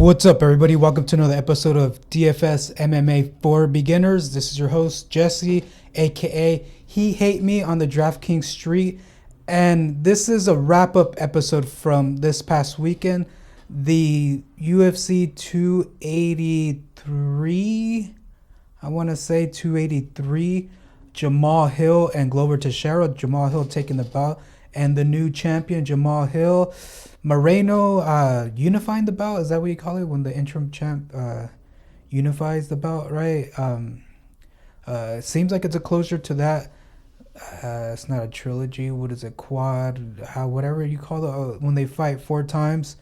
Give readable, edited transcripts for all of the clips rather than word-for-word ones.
What's up, everybody? Welcome to another episode of DFS MMA for Beginners. This is your host, Jesse, aka He Hate Me on the Draftkings Street. And this is a wrap-up episode from this past weekend. The UFC 283, I want to say 283, Jamal Hill and Glover Teixeira. Jamal Hill taking the bout. And the new champion, Jamal Hill, Moreno unifying the bout. Is that what you call it when the interim champ unifies the bout, right? It seems like it's a closure to that. It's not a trilogy. What is it? Quad? Whatever you call it. When they fight 4 times.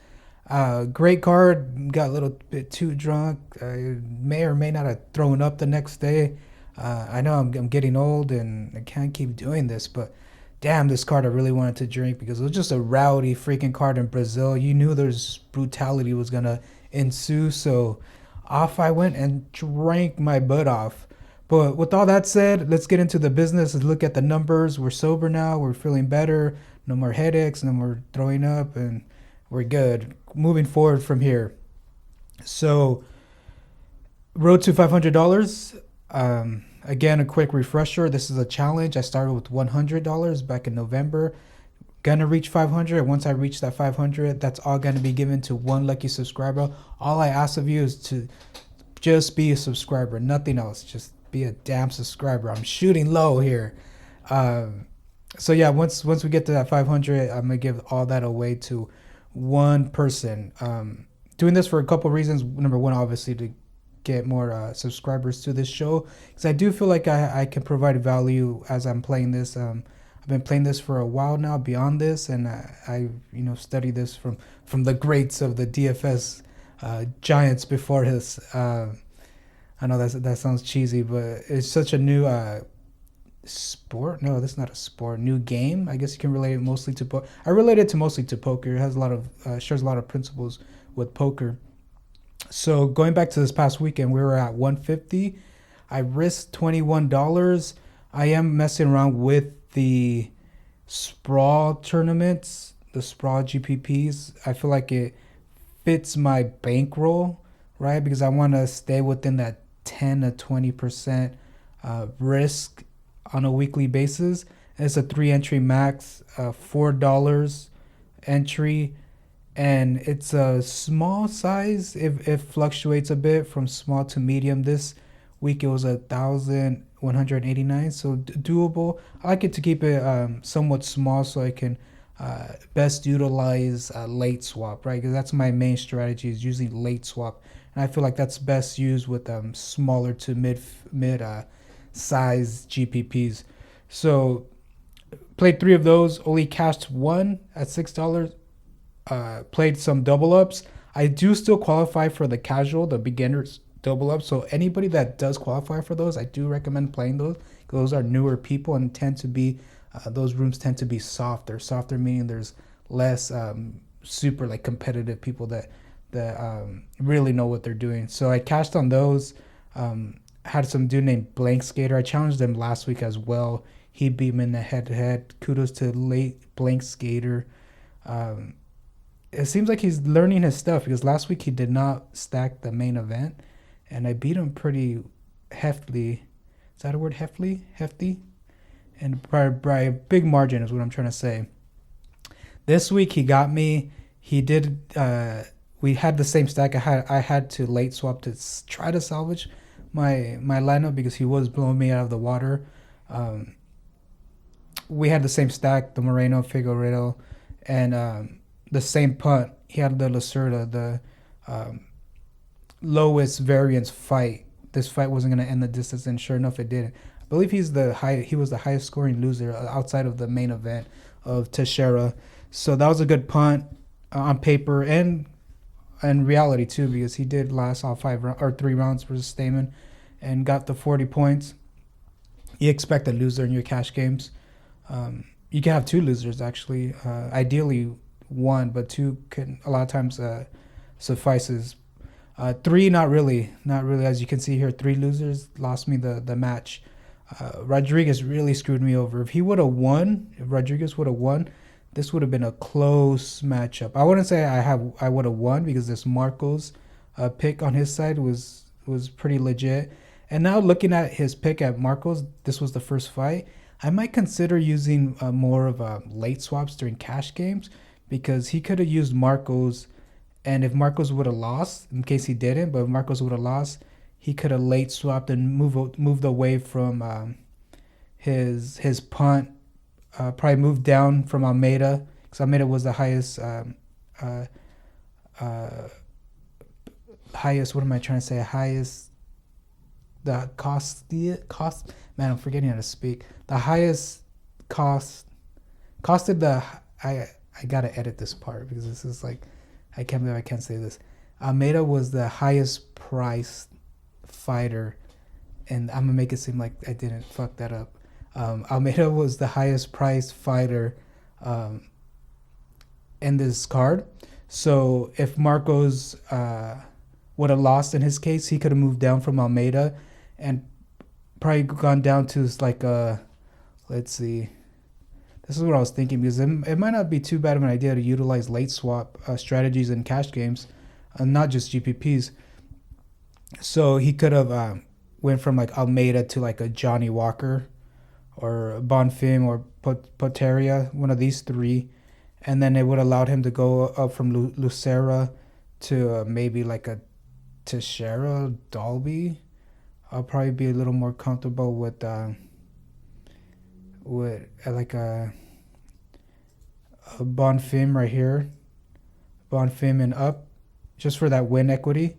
Great card. Got a little bit too drunk. May or may not have thrown up the next day. I know I'm getting old and I can't keep doing this, but damn, this card I really wanted to drink because it was just a rowdy freaking card in Brazil. You knew there's brutality was going to ensue, so off I went and drank my butt off. But with all that said, let's get into the business. Let's look at the numbers. We're sober now. We're feeling better. No more headaches. No more throwing up. And we're good. Moving forward from here. So, road to $500. Again, a quick refresher. This is a challenge. I started with $100 back in November. Gonna reach 500. Once I reach that 500, that's all gonna be given to one lucky subscriber. All I ask of you is to just be a subscriber, nothing else. Just be a damn subscriber. I'm shooting low here. So yeah, once we get to that 500, I'm gonna give all that away to one person. Doing this for a couple reasons. Number one, obviously to get more subscribers to this show, because I do feel like I can provide value as I'm playing this. I've been playing this for a while now, beyond this, and I studied this from the greats of the DFS giants before this. I know that sounds cheesy, but it's such a new sport. No, that's not a sport. New game. I guess you can relate it mostly to poker. I relate it mostly to poker. It has a lot of shares a lot of principles with poker. So going back to this past weekend, we were at 150. I risked $21. I am messing around with the sprawl tournaments, the sprawl GPPs. I feel like it fits my bankroll, right? Because I want to stay within that 10 to 20% risk on a weekly basis. And it's a 3-entry max, $4 entry. And it's a small size. It fluctuates a bit from small to medium. This week it was 1,189, so doable. I like it to keep it somewhat small so I can best utilize late swap, right? Because that's my main strategy, is using late swap, and I feel like that's best used with smaller to mid size GPPs. So played 3 of those. Only cashed 1 at $6. Played some double ups. I do still qualify for the casual, the beginners double up. So anybody that does qualify for those, I do recommend playing those. Those are newer people and tend to be those rooms tend to be softer. Softer meaning there's less super like competitive people that really know what they're doing. So I cashed on those. Had some dude named Blank Skater. I challenged him last week as well. He beat me in the head-to-head. Kudos to late Blank Skater. It seems like he's learning his stuff, because last week he did not stack the main event, and I beat him pretty heftily. Is that a word? Hefty? And by a big margin is what I'm trying to say. This week he got me. He did. We had the same stack. I had to late swap to try to salvage my lineup because he was blowing me out of the water. We had the same stack, the Moreno, Figueiredo, and the same punt. He had the Lacerda, the lowest variance fight. This fight wasn't going to end the distance, and sure enough, it didn't. I believe he was the highest scoring loser outside of the main event of Teixeira. So that was a good punt on paper and reality too, because he did last all 3 rounds versus Stamen and got the 40 points. You expect a loser in your cash games. You can have 2 losers actually. Ideally 1, but 2 can a lot of times suffices. 3, not really. As you can see here, 3 losers lost me the match. Rodriguez really screwed me over. If Rodriguez would have won, this would have been a close matchup. I wouldn't say I would have won, because this Marcos pick on his side was pretty legit. And now looking at his pick at Marcos, this was the first fight. I might consider using more of late swaps during cash games because he could have used Marcos, and if Marcos would have lost, in case he didn't, but if Marcos would have lost, he could have late swapped and moved away from his punt. Probably moved down from Almeida because Almeida was the highest highest. What am I trying to say? Highest the cost. Man, I'm forgetting how to speak. The highest costed the. I gotta edit this part because this is like I can't believe I can't say this. Almeida was the highest priced fighter, and I'm gonna make it seem like I didn't fuck that up. Almeida was the highest priced fighter in this card. So if Marcos would have lost in his case, he could have moved down from Almeida and probably gone down to like let's see. This is what I was thinking because it might not be too bad of an idea to utilize late swap strategies in cash games, not just GPPs. So he could have went from like Almeida to like a Johnny Walker or Bonfim or Poteria, one of these three, and then it would allowed him to go up from Lucera to maybe like a Teixeira Dalby. I'll probably be a little more comfortable with like a Bonfim right here, Bonfim and up, just for that win equity.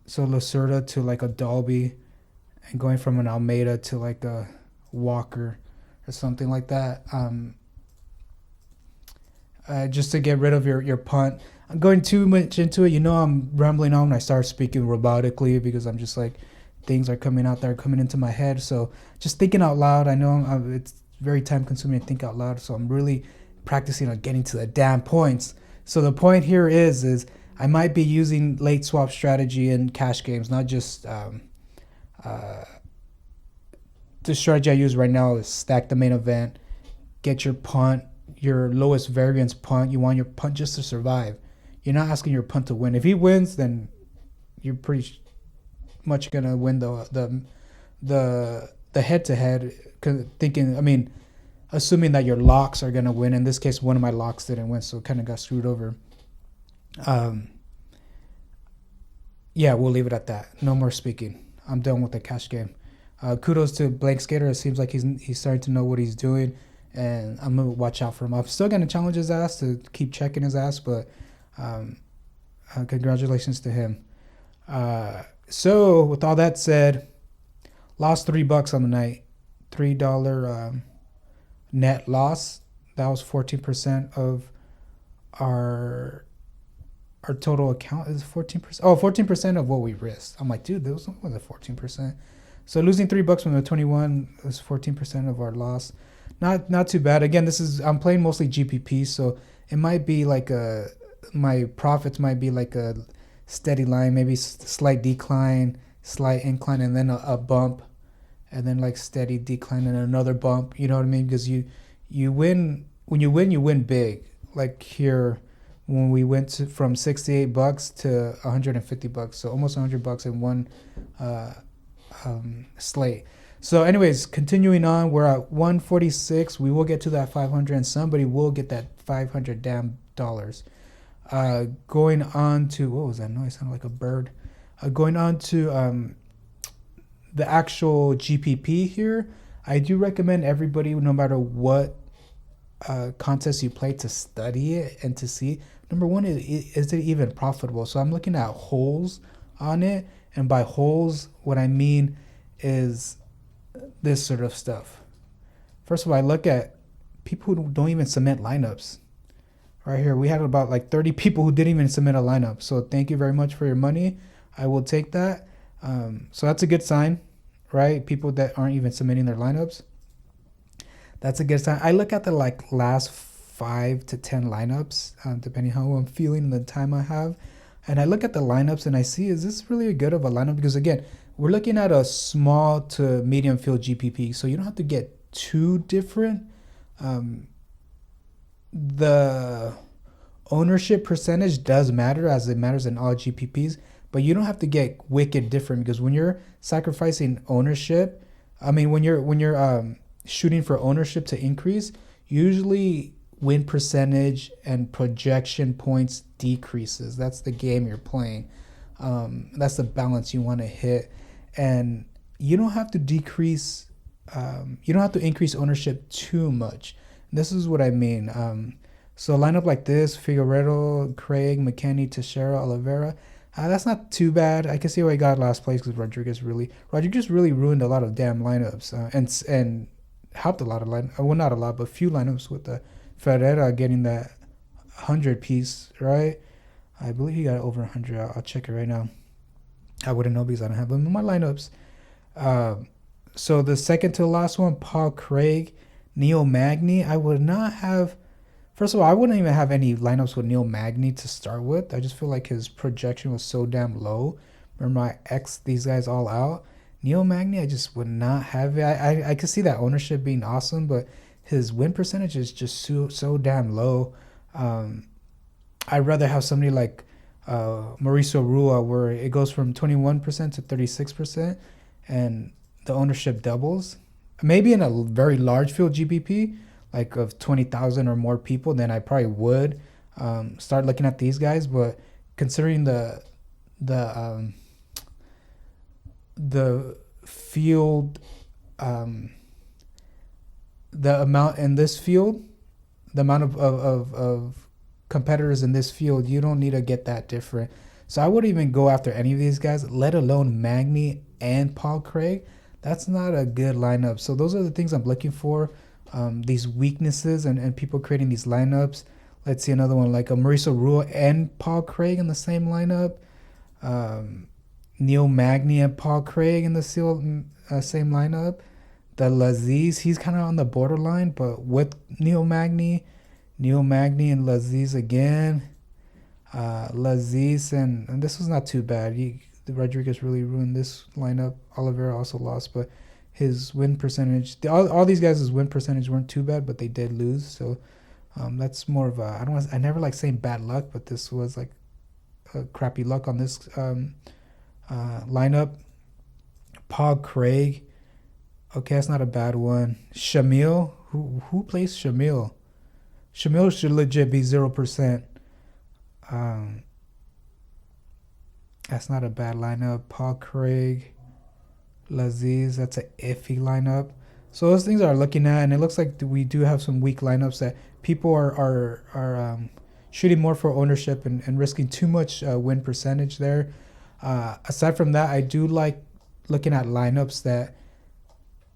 So Lucera to like a Dalby, and going from an Almeida to like a Walker or something like that. Just to get rid of your punt. I'm going too much into it. I'm rambling on when I start speaking robotically because I'm just like things are coming out there, coming into my head. So just thinking out loud. I know it's very time consuming to think out loud. So I'm really practicing on getting to the damn points. So the point here is I might be using late swap strategy in cash games, not just the strategy I use right now is stack the main event, get your punt, your lowest variance punt. You want your punt just to survive. You're not asking your punt to win. If he wins, then you're pretty much gonna win the head to head. Assuming that your locks are gonna win. In this case, one of my locks didn't win, so it kind of got screwed over. Yeah, we'll leave it at that. No more speaking. I'm done with the cash game. Kudos to Blank Skater. It seems like he's starting to know what he's doing, and I'm gonna watch out for him. I'm still gonna challenge his ass to keep checking his ass, but congratulations to him. So with all that said, lost $3 on the night, $3 net loss. That was 14% of our total account. Is 14%? Oh, 14% of what we risked. I'm like, dude, that was 14%. So losing $3 from the 21 is 14% of our loss. Not too bad. Again, I'm playing mostly GPP, so it might be like my profits might be like a steady line, maybe slight decline, slight incline, and then a bump, and then like steady decline and another bump. You know what I mean? Because you win when you win big. Like here, when we went from $68 to $150, so almost $100 in one slate. So anyways, continuing on, we're at 146. We will get to that 500, and somebody will get that 500 damn dollars. Going on to, what was that noise? Sounded like a bird. Going on to the actual GPP here, I do recommend everybody, no matter what contest you play, to study it and to see, number one, is it even profitable? So I'm looking at holes on it, and by holes, what I mean is this sort of stuff. First of all, I look at people who don't even submit lineups. Right here, we had about like 30 people who didn't even submit a lineup. So thank you very much for your money. I will take that. So that's a good sign, right? People that aren't even submitting their lineups. That's a good sign. I look at the like last 5 to 10 lineups, depending how I'm feeling and the time I have. And I look at the lineups and I see, is this really good of a lineup? Because again, we're looking at a small to medium field GPP, so you don't have to get too different. The ownership percentage does matter, as it matters in all GPPs, but you don't have to get wicked different, because when you're sacrificing ownership, I mean, when you're shooting for ownership to increase, usually win percentage and projection points decreases. That's the game you're playing. That's the balance you want to hit, and you don't have to decrease. You don't have to increase ownership too much. This is what I mean. So a lineup like this: Figueredo, Craig, McKenny, Teixeira, Oliveira. That's not too bad. I can see why he got last place, because Rodriguez really ruined a lot of damn lineups, and helped a lot of well, not a lot, but few lineups with the Ferreira getting that 100 piece, right? I believe he got over 100. I'll check it right now. I wouldn't know because I don't have them in my lineups. So the second to the last one, Paul Craig, Neil Magny. I would not have. First of all, I wouldn't even have any lineups with Neil Magny to start with. I just feel like his projection was so damn low. Remember, I X these guys all out. Neil Magny, I just would not have it. I could see that ownership being awesome, but his win percentage is just so damn low. I'd rather have somebody like Mauricio Rua, where it goes from 21% to 36%, and the ownership doubles. Maybe in a very large field GPP, like of 20,000 or more people, then I probably would start looking at these guys. But considering the field, the amount in this field, the amount of competitors in this field, you don't need to get that different. So I wouldn't even go after any of these guys, let alone Magny and Paul Craig. That's not a good lineup. So those are the things I'm looking for. These weaknesses and people creating these lineups. Let's see another one, like a Mauricio Rua and Paul Craig in the same lineup. Neil Magny and Paul Craig in the same lineup. The Laziz, he's kind of on the borderline, but with Neil Magny and Laziz again. Laziz and this was not too bad. Rodriguez really ruined this lineup. Oliveira also lost, but his win percentage, all these guys' win percentage weren't too bad, but they did lose. So that's more of a, I never like saying bad luck, but this was like a crappy luck on this lineup. Paul Craig, okay, that's not a bad one. Shamil, who plays Shamil? Shamil should legit be 0%. That's not a bad lineup. Paul Craig, Laziz, that's an iffy lineup. So those things are looking at, and it looks like we do have some weak lineups that people are shooting more for ownership and risking too much win percentage there. Aside from that, I do like looking at lineups that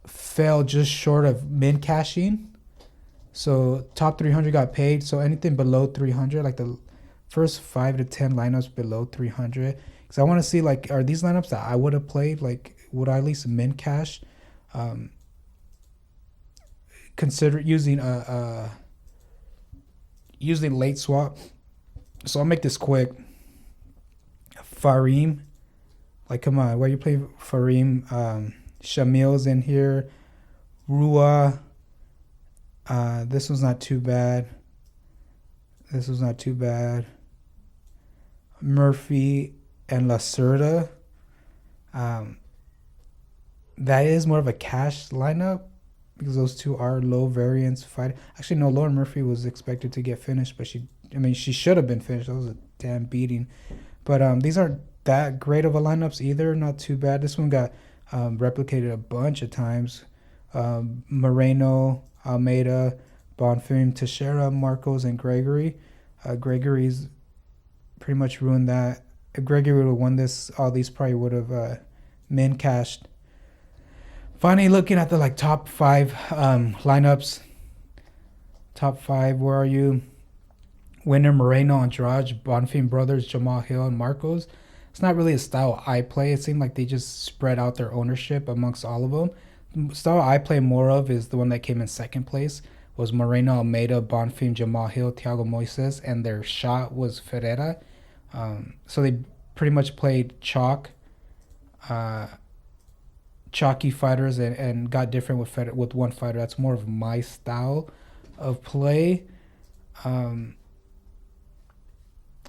fell just short of min cashing. So top 300 got paid. So anything below 300, like the first 5 to 10 lineups below 300, because I want to see, like, are these lineups that I would have played? Like, would I at least min cash? Consider using using late swap. So I'll make this quick. Farim, like, come on, why you play Farim? Shamil's in here. Rua. This was not too bad. Murphy and Lacerda. That is more of a cash lineup, because those two are low variance fight. Actually, no, Lauren Murphy was expected to get finished, but she should have been finished. That was a damn beating. But these aren't that great of a lineups either. Not too bad. This one got replicated a bunch of times. Moreno, Almeida, Bonfim, Teixeira, Marcos, and Gregory. Gregory's pretty much ruined that. If Gregory would have won this, all these probably would have min cashed. Finally, looking at the top 5 lineups. Top 5, where are you? Winner, Moreno, Andrade, Bonfim brothers, Jamal Hill, and Marcos. It's not really a style I play. It seemed like they just spread out their ownership amongst all of them. The style I play more of is the one that came in second place, was Moreno, Almeida, Bonfim, Jamal Hill, Thiago Moises, and their shot was Ferreira. So they pretty much played chalky fighters and got different with one fighter. That's more of my style of play.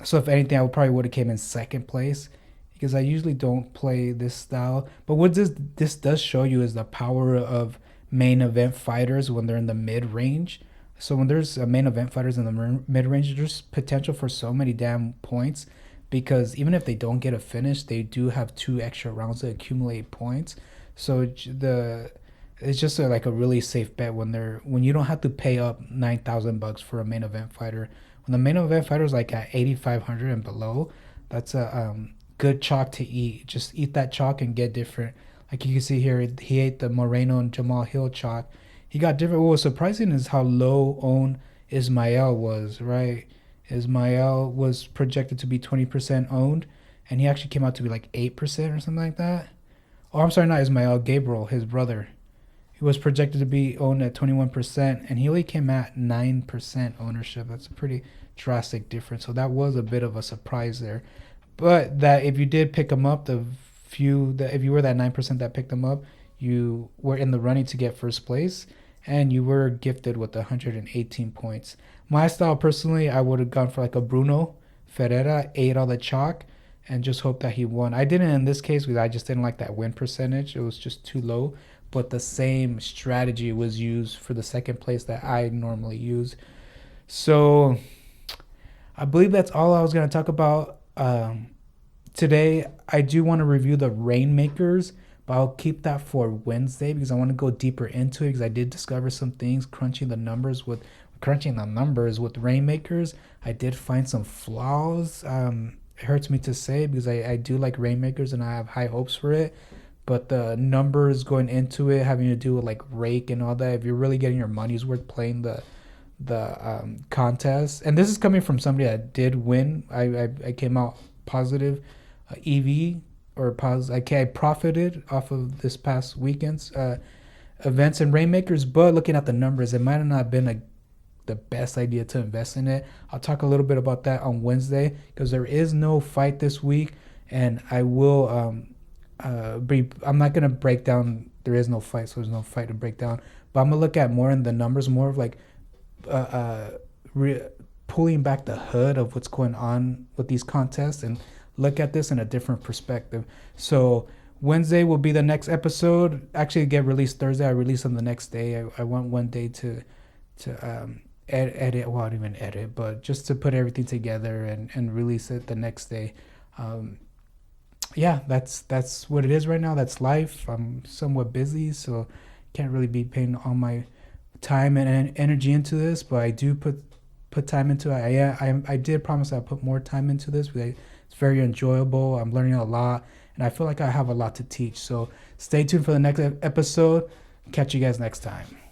So if anything, I probably would have came in second place because I usually don't play this style. But what this does show you is the power of main event fighters when they're in the mid range. So when there's a main event fighters in the mid range, there's potential for so many damn points because even if they don't get a finish, they do have 2 extra rounds to accumulate points. So it's just like a really safe bet when you don't have to pay up $9,000 for a main event fighter. When the main event fighter is like at 8,500 and below, that's a good chalk to eat. Just eat that chalk and get different. Like you can see here, he ate the Moreno and Jamal Hill chalk. He got different. What was surprising is how low owned Ismael was, right? Ismael was projected to be 20% owned, and he actually came out to be like 8% or something like that. Oh, I'm sorry, not Ismael, Gabriel, his brother. He was projected to be owned at 21%, and he only came at 9% ownership. That's a pretty drastic difference. So that was a bit of a surprise there. But that if you did pick him up, if you were that 9% that picked him up, you were in the running to get first place, and you were gifted with 118 points. My style personally, I would have gone for like a Bruno Ferreira, ate all the chalk, and just hope that he won. I didn't in this case because I just didn't like that win percentage. It was just too low. But the same strategy was used for the second place that I normally use. So I believe that's all I was going to talk about today. I do want to review the Rainmakers, but I'll keep that for Wednesday because I want to go deeper into it because I did discover some things crunching the numbers with Rainmakers. I did find some flaws. It hurts me to say because I do like Rainmakers and I have high hopes for it. But the numbers going into it, having to do with like rake and all that, if you're really getting your money's worth playing the contest, and this is coming from somebody that did win. I came out positive, EV or I profited off of this past weekend's events and Rainmakers. But looking at the numbers, it might have not been the best idea to invest in it. I'll talk a little bit about that on Wednesday because there is no fight this week, and I will. I'm not gonna break down. There is no fight, so there's no fight to break down. But I'm gonna look at more in the numbers, more of like pulling back the hood of what's going on with these contests and look at this in a different perspective. So Wednesday will be the next episode. Actually, get released Thursday. I release them the next day. I want one day to edit. Well, I don't even edit, but just to put everything together and release it the next day. Yeah, that's what it is right now. That's life. I'm somewhat busy, so can't really be paying all my time and energy into this, but I do put time into it. I did promise I'll put more time into this because it's very enjoyable. I'm learning a lot, and I feel like I have a lot to teach. So stay tuned for the next episode. Catch you guys next time.